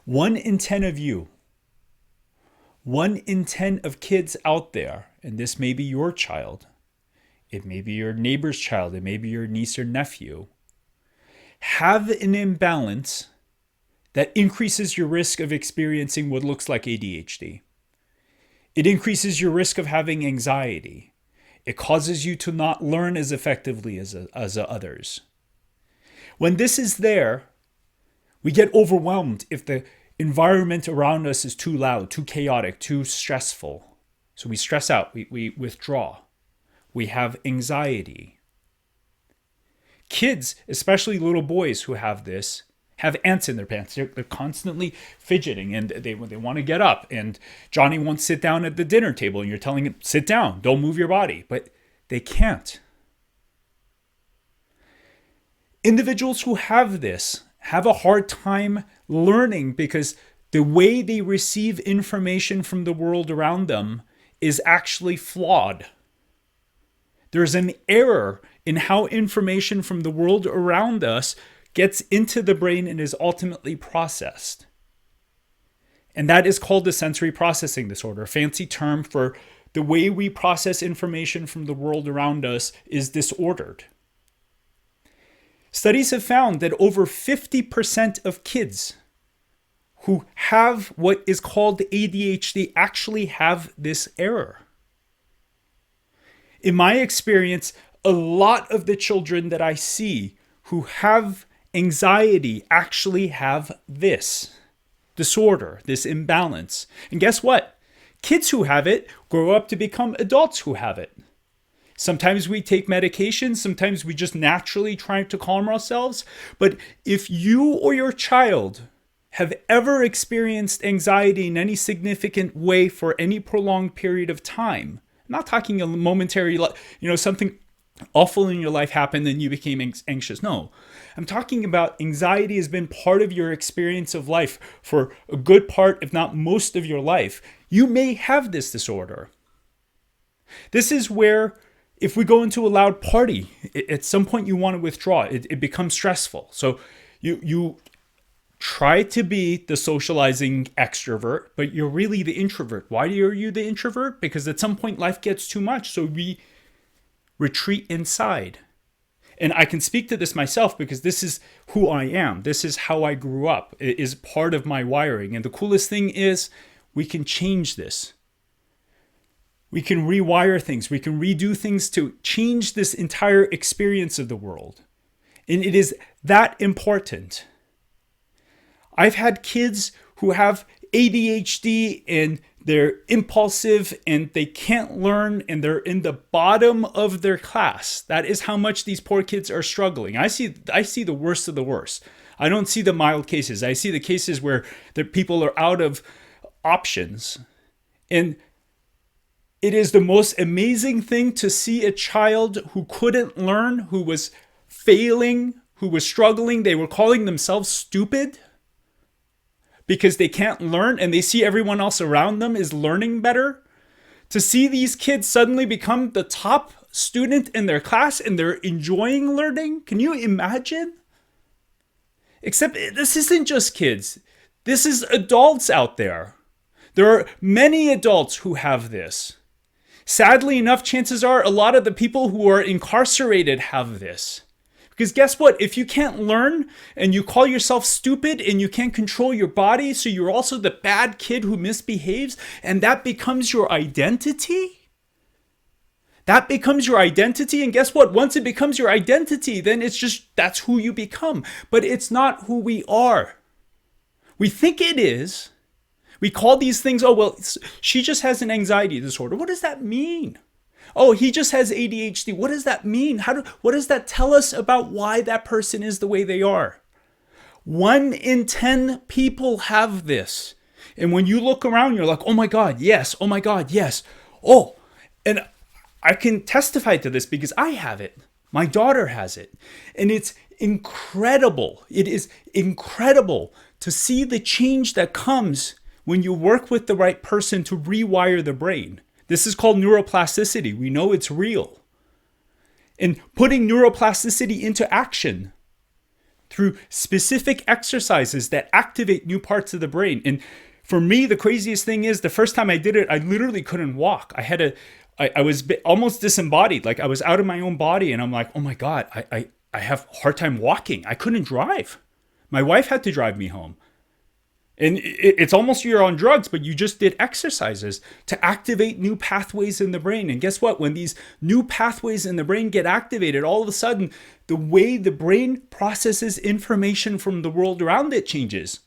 1 in 10 of you, 1 in 10 of kids out there, and this may be your child, it may be your neighbor's child, it may be your niece or nephew, have an imbalance that increases your risk of experiencing what looks like ADHD. It increases your risk of having anxiety. It causes you to not learn as effectively as others. When this is there, we get overwhelmed if the environment around us is too loud, too chaotic, too stressful. So we stress out, we withdraw. We have anxiety. Kids, especially little boys who have this, have ants in their pants. They're constantly fidgeting and they want to get up. And Johnny won't sit down at the dinner table and you're telling him, sit down, don't move your body. But they can't. Individuals who have this have a hard time learning because the way they receive information from the world around them is actually flawed. There's an error in how information from the world around us gets into the brain and is ultimately processed. And that is called a sensory processing disorder. A fancy term for the way we process information from the world around us is disordered. Studies have found that over 50% of kids who have what is called ADHD actually have this error. In my experience, a lot of the children that I see who have anxiety actually have this disorder, this imbalance. And guess what? Kids who have it grow up to become adults who have it. Sometimes we take medications, sometimes we just naturally try to calm ourselves. But if you or your child have ever experienced anxiety in any significant way for any prolonged period of time, I'm not talking a momentary, something awful in your life happened and you became anxious. No, I'm talking about anxiety has been part of your experience of life for a good part, if not most of your life. You may have this disorder. This is where if we go into a loud party, at some point you want to withdraw. It becomes stressful. So you try to be the socializing extrovert, but you're really the introvert. Why are you the introvert? Because at some point life gets too much. So we retreat inside. And I can speak to this myself because this is who I am. This is how I grew up. It is part of my wiring. And the coolest thing is we can change this. We can rewire things. We can redo things to change this entire experience of the world. And it is that important. I've had kids who have ADHD and they're impulsive and they can't learn and they're in the bottom of their class. That is how much these poor kids are struggling. I see the worst of the worst. I don't see the mild cases. I see the cases where the people are out of options. And it is the most amazing thing to see a child who couldn't learn, who was failing, who was struggling. They were calling themselves stupid because they can't learn and they see everyone else around them is learning better. To see these kids suddenly become the top student in their class and they're enjoying learning. Can you imagine? Except this isn't just kids. This is adults out there. There are many adults who have this. Sadly enough, chances are a lot of the people who are incarcerated have this. Because guess what? If you can't learn and you call yourself stupid and you can't control your body, so you're also the bad kid who misbehaves, and that becomes your identity? That becomes your identity, and guess what? Once it becomes your identity, then it's just, that's who you become. But it's not who we are. We think it is. We call these things, oh, well, she just has an anxiety disorder. What does that mean? Oh, he just has ADHD. What does that mean? What does that tell us about why that person is the way they are? 1 in 10 people have this. And when you look around, you're like, oh my God, yes. Oh my God, yes. Oh, and I can testify to this because I have it. My daughter has it. And it's incredible. It is incredible to see the change that comes when you work with the right person to rewire the brain. This is called neuroplasticity. We know it's real. And putting neuroplasticity into action through specific exercises that activate new parts of the brain. And for me, the craziest thing is the first time I did it, I literally couldn't walk. I was almost disembodied. Like I was out of my own body, and I'm like, oh my God, I have a hard time walking. I couldn't drive. My wife had to drive me home. And it's almost you're on drugs, but you just did exercises to activate new pathways in the brain. And guess what? When these new pathways in the brain get activated, all of a sudden, the way the brain processes information from the world around it changes.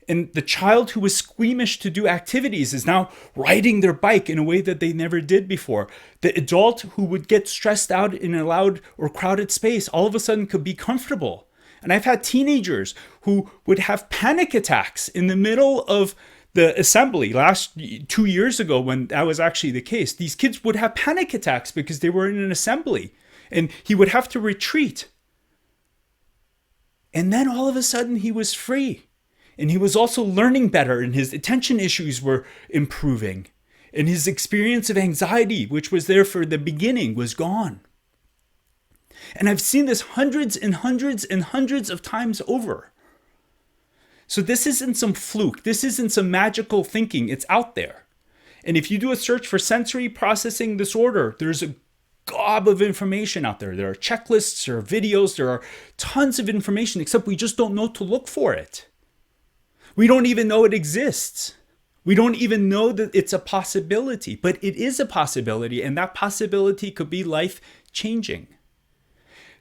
And the child who was squeamish to do activities is now riding their bike in a way that they never did before. The adult who would get stressed out in a loud or crowded space all of a sudden could be comfortable. And I've had teenagers who would have panic attacks in the middle of the assembly 2 years ago when that was actually the case. These kids would have panic attacks because they were in an assembly and he would have to retreat. And then all of a sudden he was free. And he was also learning better, and his attention issues were improving. And his experience of anxiety, which was there for the beginning, was gone. And I've seen this hundreds and hundreds and hundreds of times over. So this isn't some fluke. This isn't some magical thinking. It's out there. And if you do a search for sensory processing disorder, there's a gob of information out there. There are checklists, there are videos, there are tons of information, except we just don't know to look for it. We don't even know it exists. We don't even know that it's a possibility, but it is a possibility, and that possibility could be life-changing.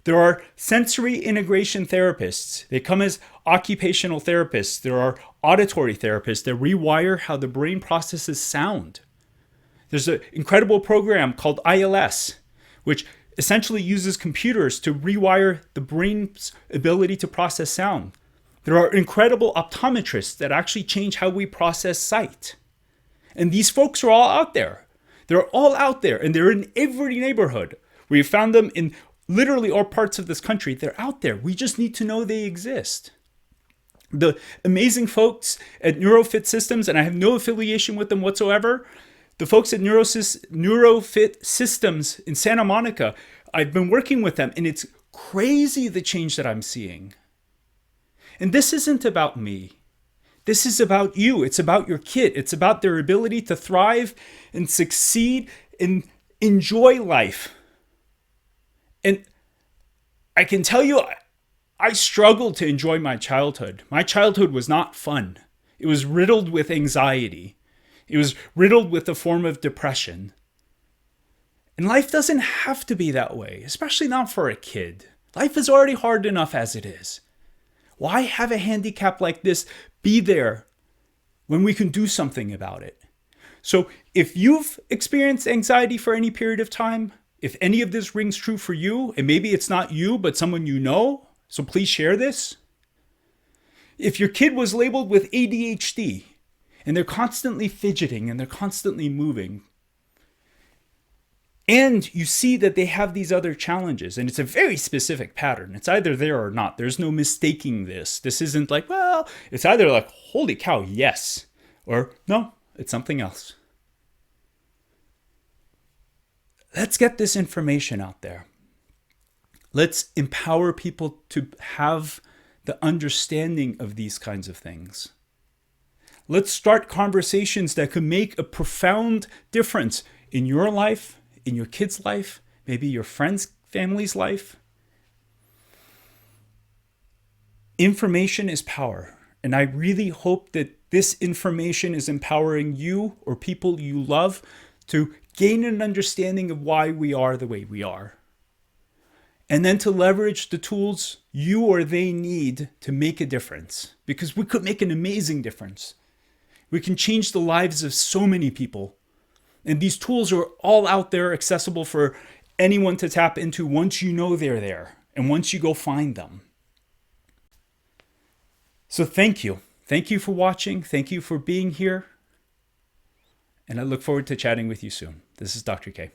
There are sensory integration therapists. They come as occupational therapists. There are auditory therapists that rewire how the brain processes sound. There's an incredible program called ILS, which essentially uses computers to rewire the brain's ability to process sound. There are incredible optometrists that actually change how we process sight. And these folks are all out there. They're all out there, and they're in every neighborhood. We found them in literally all parts of this country. They're out there. We just need to know they exist. The amazing folks at NeuroFit Systems, and I have no affiliation with them whatsoever, the folks at NeuroFit Systems in Santa Monica, I've been working with them, and it's crazy the change that I'm seeing. And this isn't about me. This is about you. It's about your kid. It's about their ability to thrive and succeed and enjoy life. And I can tell you, I struggled to enjoy my childhood. My childhood was not fun. It was riddled with anxiety. It was riddled with a form of depression. And life doesn't have to be that way, especially not for a kid. Life is already hard enough as it is. Why have a handicap like this be there when we can do something about it? So if you've experienced anxiety for any period of time, if any of this rings true for you, and maybe it's not you, but someone you know, so please share this. If your kid was labeled with ADHD, and they're constantly fidgeting and they're constantly moving, and you see that they have these other challenges, and it's a very specific pattern. It's either there or not. There's no mistaking this. This isn't like, well, it's either like, holy cow, yes, or no, it's something else. Let's get this information out there. Let's empower people to have the understanding of these kinds of things. Let's start conversations that could make a profound difference in your life, in your kid's life, maybe your friend's family's life. Information is power. And I really hope that this information is empowering you or people you love to gain an understanding of why we are the way we are. And then to leverage the tools you or they need to make a difference. Because we could make an amazing difference. We can change the lives of so many people. And these tools are all out there, accessible for anyone to tap into once you know they're there and once you go find them. So thank you. Thank you for watching. Thank you for being here. And I look forward to chatting with you soon. This is Dr. K.